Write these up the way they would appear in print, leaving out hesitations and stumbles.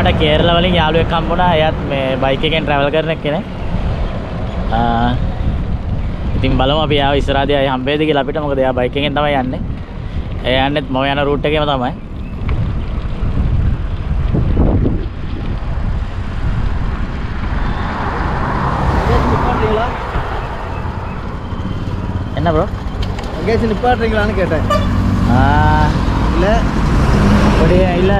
මට කේරළ වලින් යාළුවෙක් හම්බුණා. එයාත් මේ බයික් එකෙන් ට්‍රැවල් කරන කෙනෙක්. ඉතින් බලමු අපි ආව ඉස්සරහදී ආයි හම්බෙයිද කියලා අපිට. මොකද එයා බයික් එකෙන් තමයි යන්නේ. එයා යන්නේත් මම යන රූට් එකේම තමයි. என்ன ப்ரோ எங்கேயாச்சும் நிப்பாட்டுறீங்களான்னு கேட்டேன். இல்லை இல்லை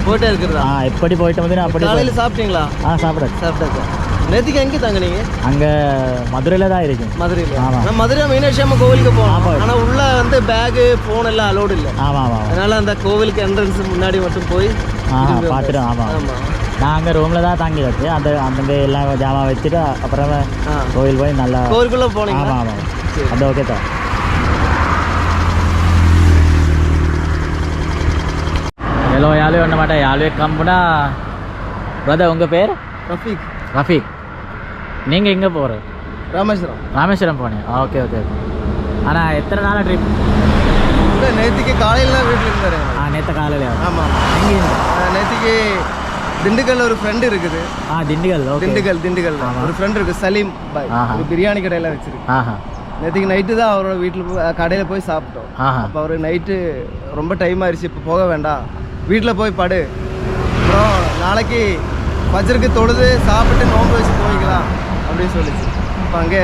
போயிட்டே இருக்கிறதா? எப்படி போயிட்டு வந்து அப்படி காலையில் சாப்பிட்டீங்களா? சாப்பிட்டாச்சு. நேற்றுக்கு எங்கே தங்குனீங்க? அங்கே மதுரையில் தான் இருக்கு. மதுரையில்? ஆமாம். நான் மதுரை மீனாட்சி அம்மா கோவிலுக்கு போனோம். ஆனால் உள்ளே வந்து பேகு ஃபோன் எல்லாம் அலோடு இல்லை. ஆமாம் ஆமாம். அதனால் அந்த கோவிலுக்கு என்ட்ரன்ஸ் முன்னாடி மட்டும் போய் பார்த்துட்டோம். ஆமாம் ஆமாம். நான் அங்கே ரூமில் தான் தங்கி வச்சு அந்த எல்லாம் ஜாமான் வச்சுட்டு அப்புறமா கோவில் போய் நல்லா கோவிலுக்குள்ளே போனீங்க? ஆமாம் ஆமாம். அது ஓகே தான். ஹலோ யாழ்வே ஒன்று மாட்டேன் யாழ்வே கம்புனா பிரதர் உங்கள் பேர்? ரஃபீக். நீங்கள் எங்கே போகிற? ராமேஸ்வரம் போனேன். Okay okay okay. ஆனால் எத்தனை நாள் ட்ரிப்? இல்லை நேற்றுக்கு காலையில் வீட்டில் இருந்தார். நேற்று காலையில்? ஆமாம். நேற்றுக்கு திண்டுக்கல்ல ஒரு ஃப்ரெண்டு இருக்குது. திண்டுக்கல் ஒரு ஃப்ரெண்டு இருக்குது, சலீம் பாய். ஒரு பிரியாணி கடையில் வச்சிருக்கு. நேற்றுக்கு நைட்டு தான் அவரோட வீட்டில் கடையில் போய் சாப்பிட்டோம். அப்போ அவர் நைட்டு ரொம்ப டைம் ஆயிடுச்சு, இப்போ போக வேண்டாம், வீட்டில் போய் படு, அப்புறம் நாளைக்கு பஜருக்கு தொழுது சாப்பிட்டு நோம்பு வச்சு போய்க்கலாம் அப்படின்னு சொல்லிச்சு. இப்போ அங்கே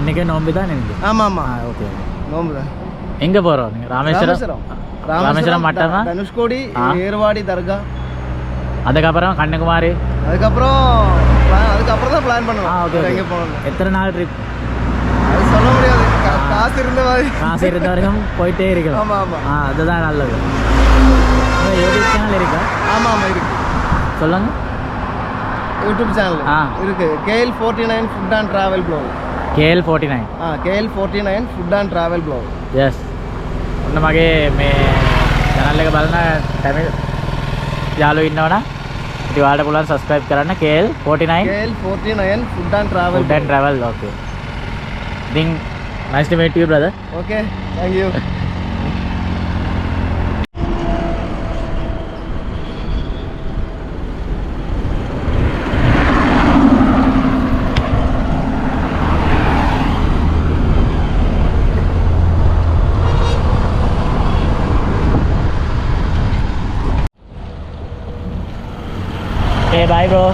இன்னைக்கே நோம்பு தான் எனக்கு? ஆமாம் ஆமாம். ஓகே நோம்பு தான். எங்கே போகிறோம் நீங்கள்? ராமேஸ்வரம் மட்டும் தான்? தனுஷ்கோடி, ஏர்வாடி தர்கா, அதுக்கப்புறம் கன்னியாகுமரி, அதுக்கப்புறம் தான் பிளான் பண்ணுவோம். ஓகே. எங்கே போகணும்? எத்தனை நாள் ட்ரிப்? அது சொல்ல முடியாது. காசு இருந்த வரைக்கும் போயிட்டே இருக்கலாம். ஆமாம் ஆமாம். அதுதான் நல்லது. யூடியூப் சேனல் இருக்கா? ஆமாம் ஆமாம் இருக்கு. சொல்லுங்க. யூடியூப் சேனல் இருக்கு. KL49 food and travel vlog. KL49? KL49 food and travel vlog. Yes. ඔන්න මගේ මේ channel එක බලන tamil යාළුවෝ ඉන්නවනම් ඉතින් ඔයාලට පුළුවන් subscribe කරන්න. KL49 food and travel. Okay. Then nice to meet you brother. Okay, thank you. Okay, bye bro.